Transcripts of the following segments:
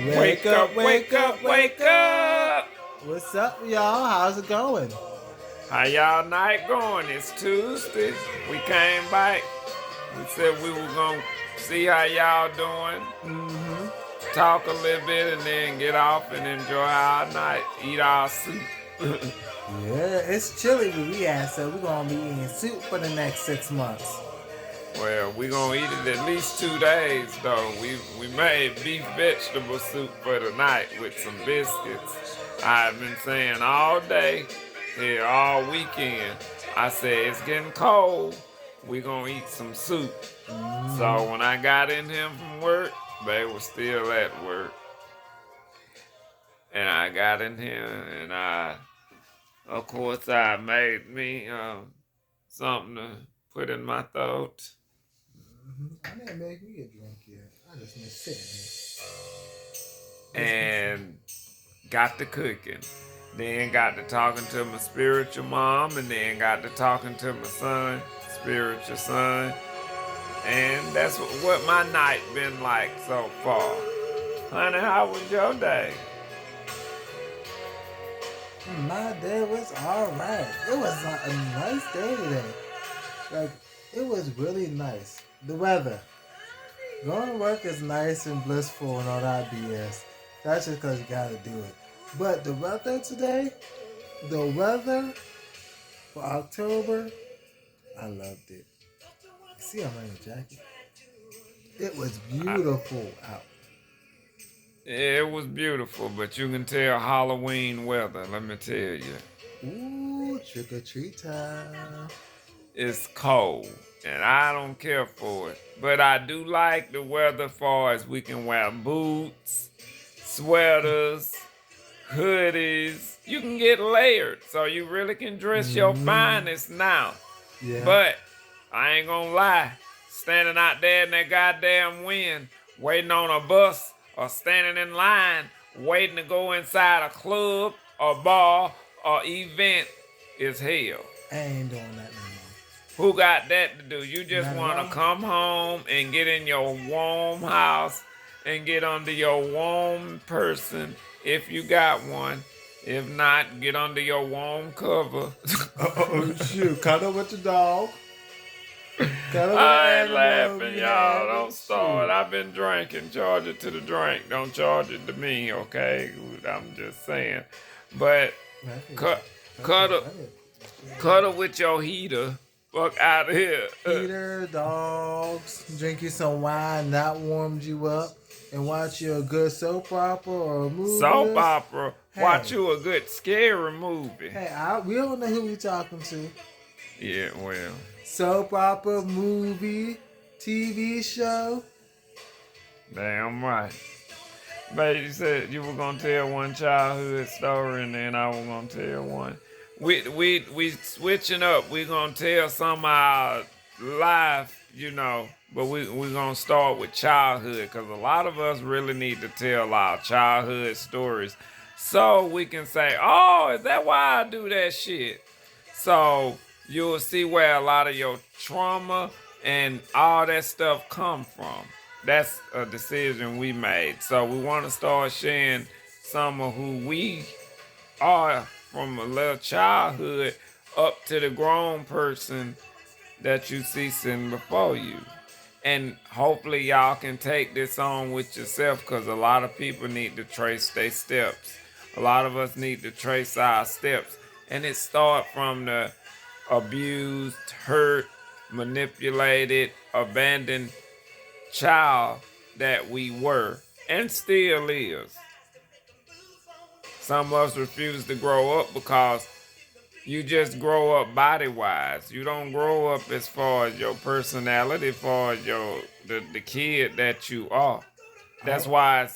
Wake up, wake up, wake up! What's up, y'all? How's it going? How y'all night going? It's Tuesday. We came back. We said we were gonna see how y'all doing, Mm-hmm. talk a little bit, and then get off and enjoy our night. Eat our soup. Yeah, it's chilly where we at, so we're gonna be eating soup for the next 6 months. Well, we gonna eat it at least 2 days though. We made beef vegetable soup for the night with some biscuits. I've been saying all day, here all weekend. I said it's getting cold. We gonna eat some soup. So when I got in here from work, they were still at work. And I got in here and of course I made me something to put in my throat. I didn't make me a drink yet. I just been sitting And got to cooking. Then got to talking to my spiritual mom, and then got to talking to my son, spiritual son. And that's what my night been like so far. Honey, how was your day? here. My day was alright. It was a nice day today. Like, it was really nice. The weather. Going to work is nice and blissful and all that BS. That's just because you gotta do it. But the weather today, the weather for October, I loved it. See, I'm wearing a jacket. It was beautiful out. It was beautiful, but you can tell Halloween weather, let me tell you. Ooh, trick or treat time. It's cold, and I don't care for it. But I do like the weather far as we can wear boots, sweaters, hoodies. You can get layered, so you really can dress your finest now. Yeah. But I ain't gonna lie, standing out there in that goddamn wind, waiting on a bus, or standing in line, waiting to go inside a club, or bar, or event is hell. I ain't doing that no Who got that to do? You just Not at want all. to come home and get in your warm house and get under your warm person if you got one. If not, get under your warm cover. Oh shoot! Cuddle with the dog. Cuddle with the I ain't animal. laughing, We y'all. have Don't it. start. Shoot. I've been drinking. Charge it to the drink. Don't charge it to me, okay? I'm just saying. But cut, cuddle, cuddle with your heater. Fuck out of here. Peter, dogs, drink you some wine that warmed you up, and watch you a good soap opera or a movie. Soap opera. Hey. Watch you a good scary movie. Hey, we don't know who we talking to. Yeah, well. Soap opera, movie, TV show. Damn right. Baby, you said you were gonna tell one childhood story, and then I was gonna tell one. We switching up. We gonna tell some of our life, but we gonna start with childhood because a lot of us really need to tell our childhood stories, so we can say, "Oh, is that why I do that shit?" So you'll see where a lot of your trauma and all that stuff come from. That's a decision we made. So we want to start sharing some of who we are from a little childhood up to the grown person that you see sitting before you. And hopefully y'all can take this on with yourself because a lot of people need to trace their steps. A lot of us need to trace our steps. And it starts from the abused, hurt, manipulated, abandoned child that we were and still is. Some of us refuse to grow up because you just grow up body wise. You don't grow up as far as your personality, as far as the kid that you are. That's why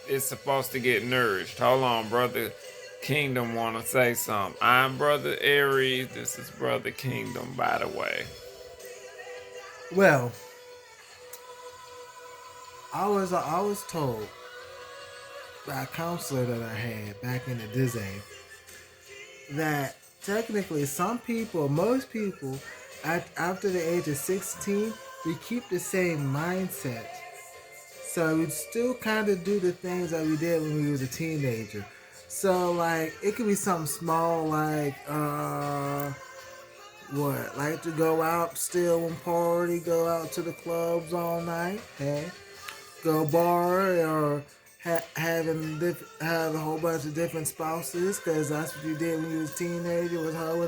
it's supposed to get nourished. Hold on, brother Kingdom wanna say something. I'm Brother Aries. This is Brother Kingdom, by the way. Well, I was told by a counselor that I had back in the Disney that technically most people, after the age of 16, we keep the same mindset So we still kind of do the things that we did when we was a teenager. So like it could be something small like what like to go out still and party, go out to the clubs all night. Hey, go bar or have a whole bunch of different spouses because that's what you did when you was a teenager was hoe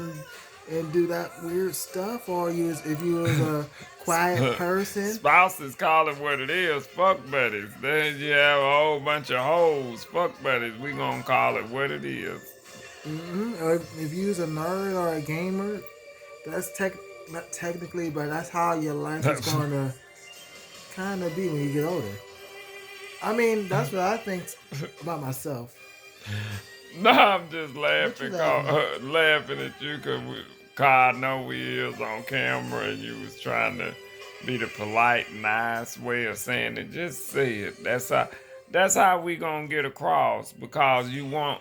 and do that weird stuff. Or you was if you was a quiet person. Spouses call it what it is. Fuck buddies. Then you have a whole bunch of hoes. Fuck buddies. We gonna call it what it is. Or if you was a nerd or a gamer, that's not technically, but that's how your life is going to kind of be when you get older. I mean, that's what I think about myself. No, I'm just What you laughing, laughing at? laughing at you because God know we is on camera and you was trying to be the polite, nice way of saying it. Just say it. That's how we gonna get across because you want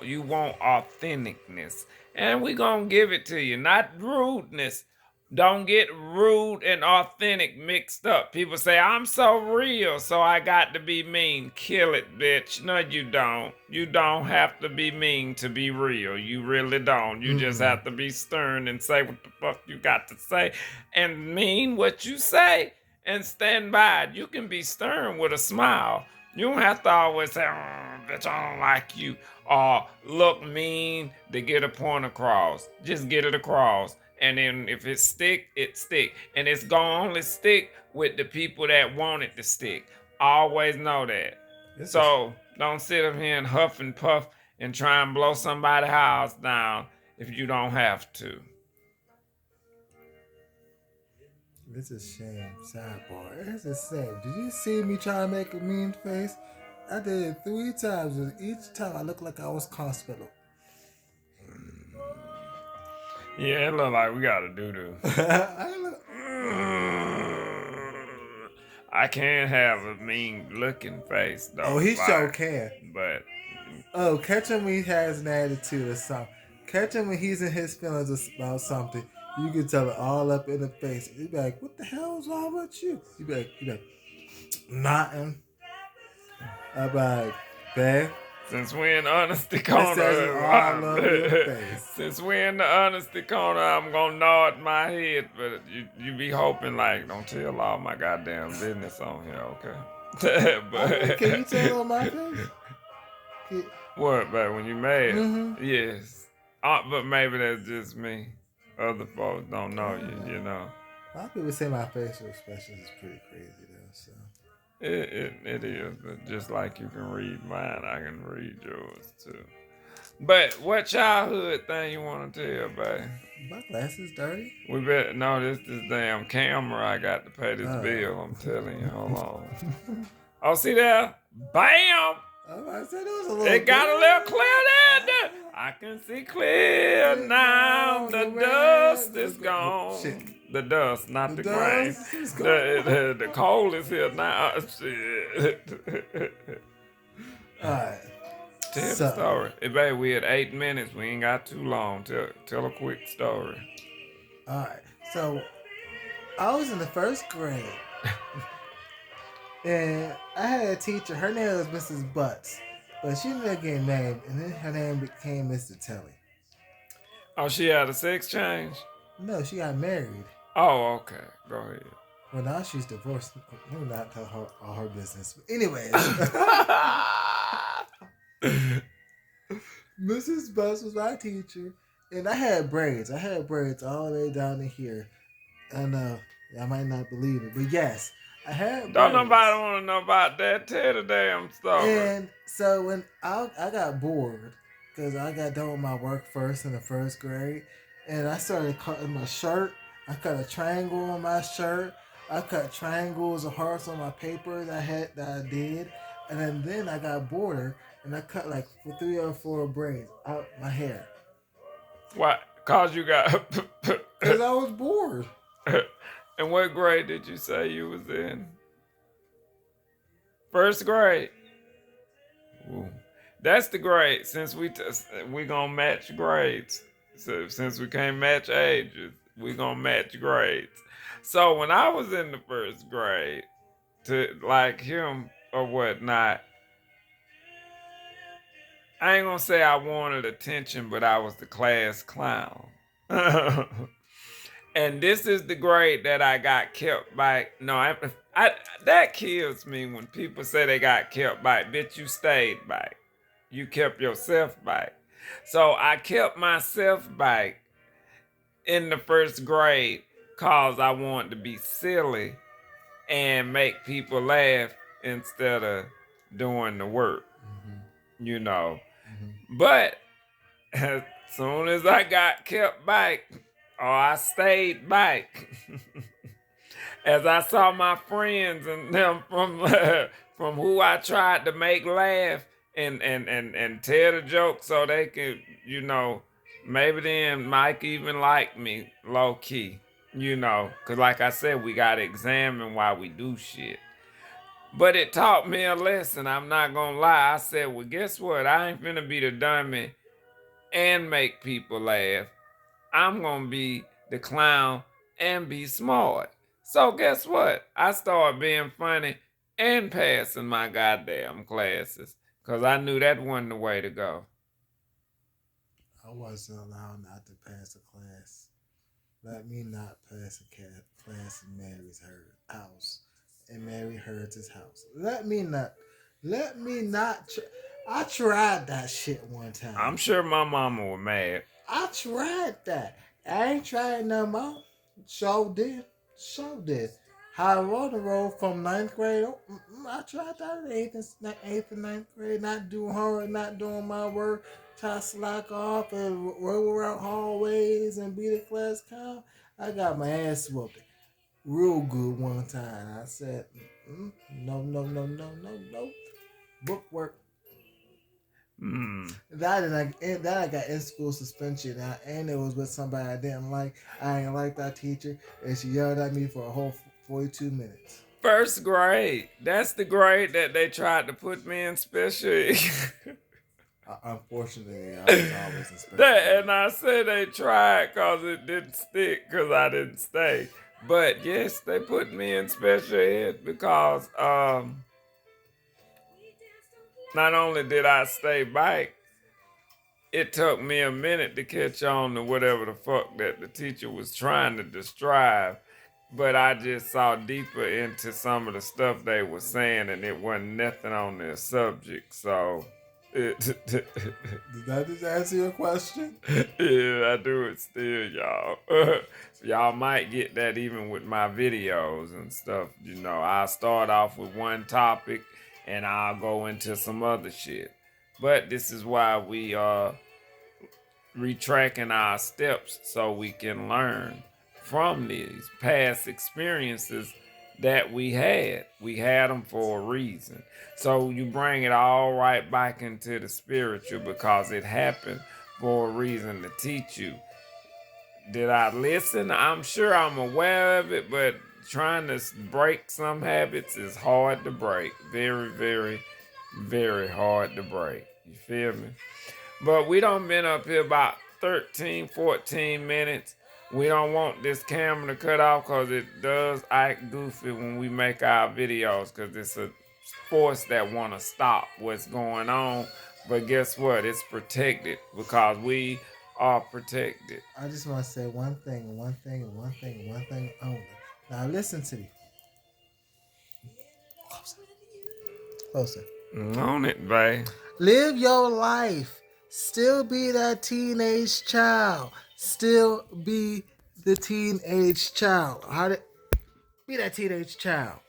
authenticness, and we gonna give it to you, not rudeness. Don't get rude and authentic mixed up. People say, I'm so real, so I got to be mean. Kill it, bitch. No, you don't. You don't have to be mean to be real. You really don't. You just Mm-mm. have to be stern and say what the fuck you got to say and mean what you say and stand by it. You can be stern with a smile. You don't have to always say, bitch, I don't like you, or look mean to get a point across. Just get it across. And then if it stick, it stick. And it's gonna only stick with the people that want it to stick. Always know that. This is So don't sit up here and huff and puff and try and blow somebody's house down if you don't have to. this is shame. Sidebar. This is shame. Did you see me try to make a mean face? I did it 3 times, and each time I looked like I was hospital. Yeah, it look like we gotta do this. I look, I can't have a mean looking face though. oh, he sure Like, can. but Oh, catch him when he has an attitude or something. Catch him when he's in his feelings about something. You can tell it all up in the face. He'd be like, "What the hell's wrong with you?" He'd be like, "Nothing." I'm like, "Babe, since we're in the honesty it says it all over your corner, face." since we're in the honesty corner, I'm gonna nod my head, but you be hoping like, don't tell all my goddamn business on here, okay? I mean, can you tell on my but face? Can, what, but when you mad, mm-hmm. yes. But maybe that's just me. Other folks don't know you, you know. A lot of people say my facial expressions is pretty crazy though. So It is, but just like you can read mine, I can read yours too. But what childhood thing you want to tell, babe? my glasses dirty. We better no, this damn camera. I got to pay this Oh. bill. I'm telling you. Hold on. Oh, see there? Bam! Oh, I said it was a little. It got a little clear there. I can see clear now. The dust is gone. Shit. The dust, not the, The grain. dust is gone. The cold is here now. Shit. Alright. Tell the So, story. Hey, babe, we had 8 minutes. We ain't got too long. Tell a quick story. alright. So, I was in the first grade. And I had a teacher. Her name was Mrs. Butts. But she ended up getting married. And then her name became Mr. Telly. Oh, she had a sex change? No, she got married. Oh, okay. Go ahead. Well, now she's divorced. Let me not tell her all her business. But anyways. Mrs. Butts was my teacher. And I had braids. I had braids all the way down to here. I know. I might not believe it. But yes. I had braids. Don't nobody want to know about that. Tell the damn story. And so when I got bored because I got done with my work first in the first grade, and I started cutting my shirt. I cut a triangle on my shirt. I cut triangles and hearts on my paper that I did, and then I got bored and I cut like 3 or 4 braids out my hair What? Cause you got. because I was bored. And what grade did you say you was in? First grade. Ooh. That's the grade. Since we gonna match grades. So since we can't match ages, we gonna match grades. So when I was in the first grade, to like him, or whatnot, I ain't gonna say I wanted attention, but I was the class clown. And this is the grade that I got kept by. No, I that kills me when people say they got kept by. Bitch, you stayed back. You kept yourself back. So I kept myself back in the first grade cause I wanted to be silly and make people laugh instead of doing the work, you know. Mm-hmm. But as soon as I got kept back, or I stayed back, as I saw my friends and them from from who I tried to make laugh and tell the joke so they could, you know, maybe then Mike even like me low key, you know, because like I said, we got to examine why we do shit. But it taught me a lesson. I'm not gonna lie. I said, well, guess what? I ain't finna be the dummy and make people laugh. I'm gonna be the clown and be smart. So guess what? I started being funny and passing my goddamn classes. Cause I knew that wasn't the way to go. I wasn't allowed not to pass a class. Let me not pass a class in Mary's house. In Mary Hurd's house. Let me not. Let me not. I tried that shit one time. I'm sure my mama was mad. I tried that. I ain't tried no more. So did. So did. How I rode the road from ninth grade. I tried that in eighth and ninth grade. Not doing hard, not doing my work. Try to slack off and roll around hallways and be the class clown. I got my ass whooped real good one time. I said, no, no, no, no, no, no. Book work. Hmm. That I got in school suspension, and it was with somebody I didn't like. I didn't like that teacher, and she yelled at me for a whole 42 minutes. First grade. That's the grade that they tried to put me in special. Unfortunately, I was always in special And I said they tried because it didn't stick because I didn't stay. But yes, they put me in special ed because not only did I stay back, it took me a minute to catch on to whatever the fuck that the teacher was trying to describe. But I just saw deeper into some of the stuff they were saying, and it wasn't nothing on their subject. So, Did that just answer your question? yeah, I do it still, y'all. Y'all might get that even with my videos and stuff. You know, I'll start off with one topic and I'll go into some other shit. But this is why we are retracking our steps so we can learn from these past experiences that we had. We had them for a reason. So you bring it all right back into the spiritual because it happened for a reason to teach you. Did I listen? I'm sure I'm aware of it, but trying to break some habits is hard to break. Very, very, very hard to break. You feel me? But we done been up here about 13, 14 minutes. We don't want this camera to cut off because it does act goofy when we make our videos because it's a force that want to stop what's going on. But guess what? It's protected because we are protected. I just want to say one thing, one thing, and one thing, and one thing only. Now listen to me. Closer. Closer. On it, babe. Live your life. Still be that teenage child. Still be the teenage child. Be that teenage child.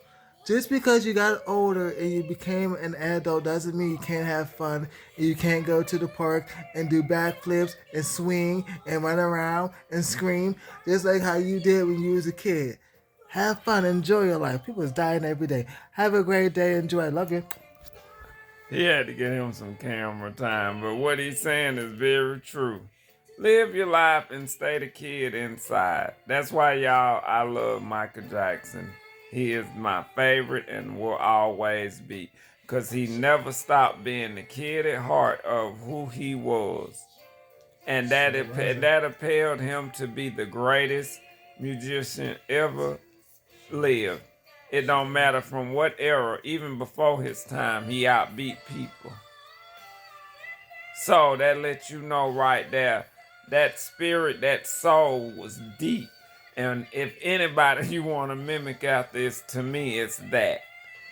Just because you got older and you became an adult doesn't mean you can't have fun and you can't go to the park and do backflips and swing and run around and scream just like how you did when you was a kid. Have fun, enjoy your life. People's dying every day. Have a great day, enjoy. Love you. He had to get him some camera time, but what he's saying is very true. Live your life and stay the kid inside. That's why, y'all, I love Michael Jackson. He is my favorite and will always be. Because he never stopped being the kid at heart of who he was. And that upheld him to be the greatest musician ever lived. It don't matter from what era, even before his time, he outbeat people. So that lets you know right there, that spirit, that soul was deep. And if anybody you want to mimic out this, to me, it's that.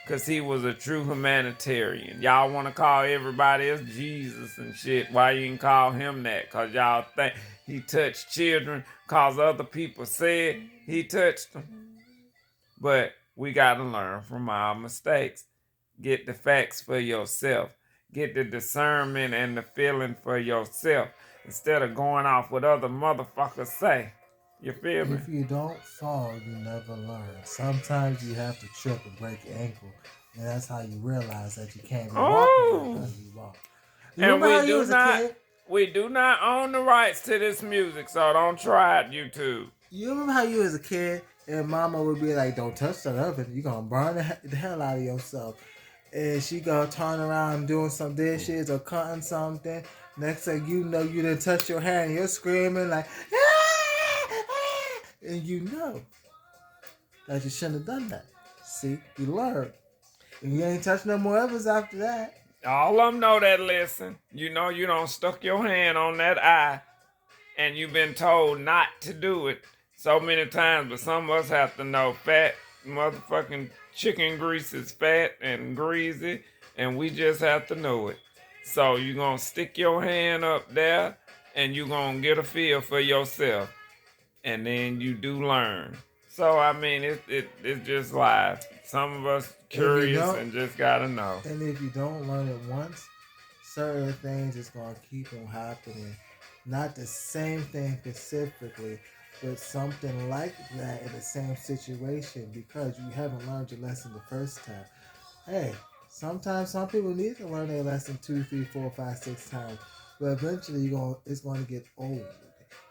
Because he was a true humanitarian. Y'all want to call everybody else Jesus and shit. Why you didn't call him that? Because y'all think he touched children because other people said he touched them. But we got to learn from our mistakes. Get the facts for yourself. Get the discernment and the feeling for yourself instead of going off what other motherfuckers say. You feel me? If you don't fall, you never learn. Sometimes you have to trip and break your ankle, and that's how you realize that you can't be walking Oh, like how you walk. You and remember how you was a kid? we do not own the rights to this music, so don't try it, YouTube. You remember how you was a kid and mama would be like, "Don't touch that oven. You're gonna burn the hell out of yourself." And she gonna turn around doing some dishes or cutting something. Next thing you know, you didn't touch your hair and you're screaming like, "Ah! Ah!" And you know that you shouldn't have done that. See, you learned. And you ain't touch no more ovens after that. All of them know that lesson. You know you don't stuck your hand on that eye and you've been told not to do it so many times, but some of us have to know fat motherfucking chicken grease is fat and greasy, and we just have to know it. So you're gonna stick your hand up there and you're gonna get a feel for yourself, and then you do learn. So I mean, it's just life. Some of us curious and just gotta know. And if you don't learn it once, certain things is gonna keep on happening. Not the same thing specifically, but something like that in the same situation because you haven't learned your lesson the first time. Hey, sometimes some people need to learn their lesson 2, 3, 4, 5, 6 times, but eventually it's going to get old.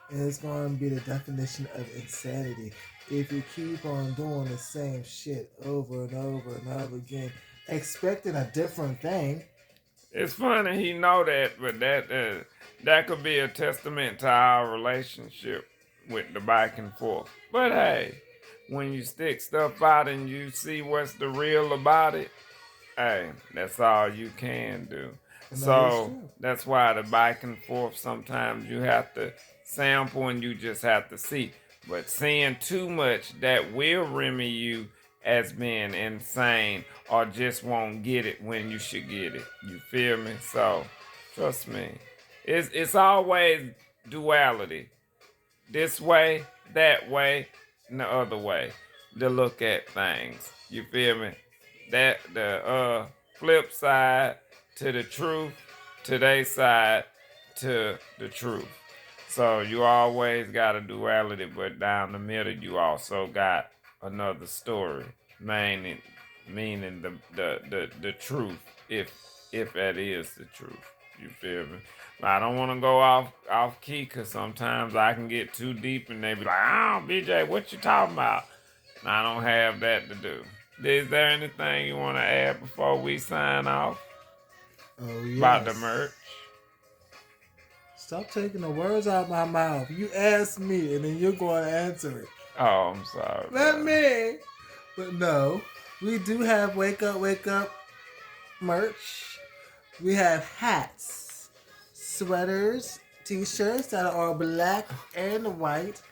And it's going to be the definition of insanity if you keep on doing the same shit over and over and over again, expecting a different thing. It's funny he know that, but that could be a testament to our relationship with the back and forth. But hey, when you stick stuff out and you see what's the real about it, hey, that's all you can do. And So that's why the back and forth sometimes you have to sample and you just have to see. But seeing too much that will remy you as being insane or just won't get it when you should get it. You feel me? So trust me. It's always duality. This way, that way, and the other way to look at things. You feel me? That the flip side to the truth, today's side to the truth. So you always got a duality, but down the middle you also got another story, meaning the truth, if that is the truth. You feel me? I don't want to go off key because sometimes I can get too deep and they be like, "Oh, BJ, what you talking about?" I don't have that to do. Is there anything you want to add before we sign off Oh, yes. about the merch? Stop taking the words out of my mouth. You ask me and then you're going to answer it. Oh, I'm sorry. Not me. But no, we do have Wake Up merch. We have hats, sweaters, t-shirts that are black and white.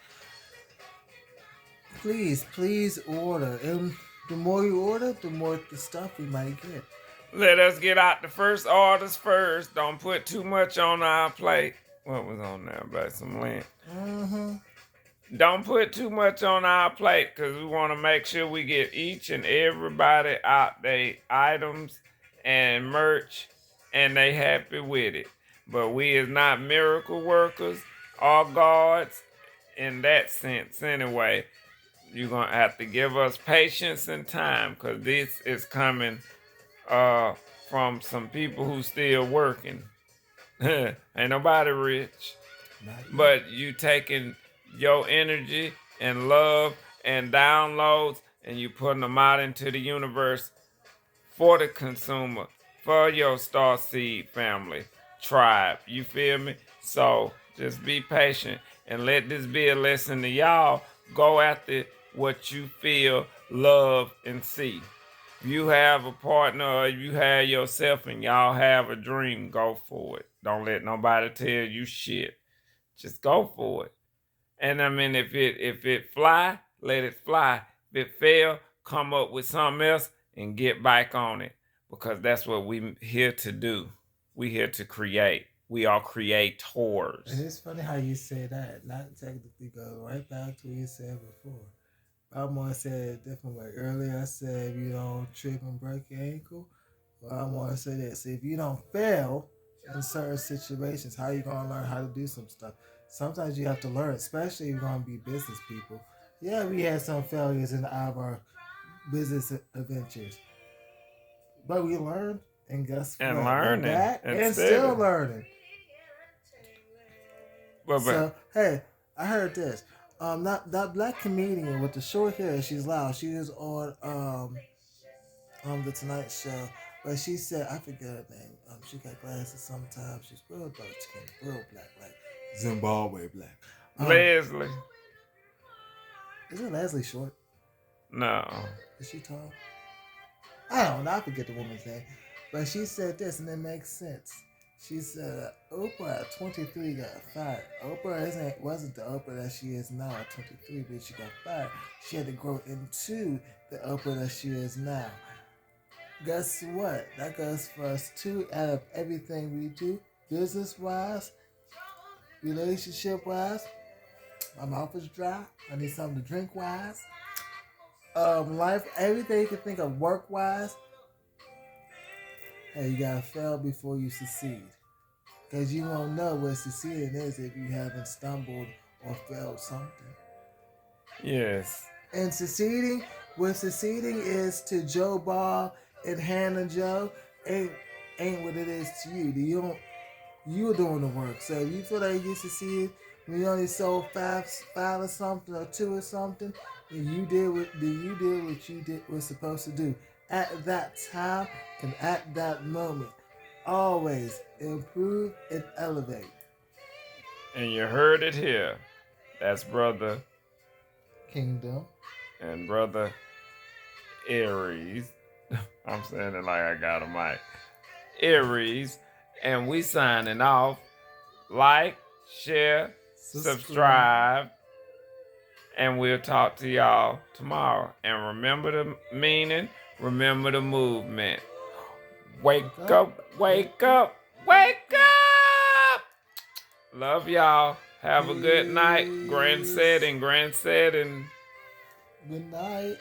Please order. And the more you order, the more the stuff we might get. Let us get out the first orders first. Don't put too much on our plate. What was on there? About some lint. Mm-hmm. Don't put too much on our plate because we want to make sure we get each and everybody out their items and merch and they happy with it. But we is not miracle workers or gods in that sense anyway. You're going to have to give us patience and time because this is coming from some people who still working. Ain't nobody rich. But you taking your energy and love and downloads and you putting them out into the universe for the consumer, for your Starseed family, tribe. You feel me? So just be patient and let this be a lesson to y'all. Go after what you feel love, and see. If you have a partner or you have yourself and y'all have a dream, go for it. Don't let nobody tell you shit. Just go for it. And I mean, if it fly, let it fly. If it fail, come up with something else and get back on it, because that's what we here to do. We here to create. We are And creators. it's funny how you say that. Not technically go right back to what you said before. I'm gonna say it a different way. Earlier I said if you don't trip and break your ankle. Well, I'm gonna say this. If you don't fail in certain situations, how you gonna learn how to do some stuff? Sometimes you have to learn, especially if you're gonna be business people. Yeah, we had some failures in our business adventures. But we learned, and guess And what? We're learning back and and still steady. learning. But So hey, I heard this. That black comedian with the short hair, she's loud. She was on the Tonight Show, but she said I forget her name. She got glasses sometimes. She's real dark skin, real black, like Zimbabwe black. Um, Leslie, isn't Leslie short? no. Is she tall? I don't know. I forget the woman's name. But she said this, and it makes sense. She said Oprah at 23 got fired. Oprah wasn't the Oprah that she is now at 23, but she got fired. She had to grow into the Oprah that she is now. Guess what? That goes for us too. Out of everything we do, business wise, relationship wise, my mouth is dry. I need something to drink wise. Life, everything you can think of work wise. Hey, you gotta fail before you succeed. Because you won't know what succeeding is if you haven't stumbled or failed something. Yes. And succeeding is to Joe Ball and Hannah Joe, ain't what it is to you. You're doing the work. So if you feel like you succeeded when you only sold five or something or two or something, and you did what you did was supposed to do at that time and at that moment. Always improve and elevate. And you heard it here. That's brother Kingdom. and brother Aries. I'm saying it like I got a mic. Aries. And we signing off. Like, share, Subscribe. subscribe, and we'll talk to y'all tomorrow. And remember the meaning, remember the movement. Wake Wake up. up, wake up, wake up! Love y'all. Have a good night. Grand Peace. setting, grand setting. Good night.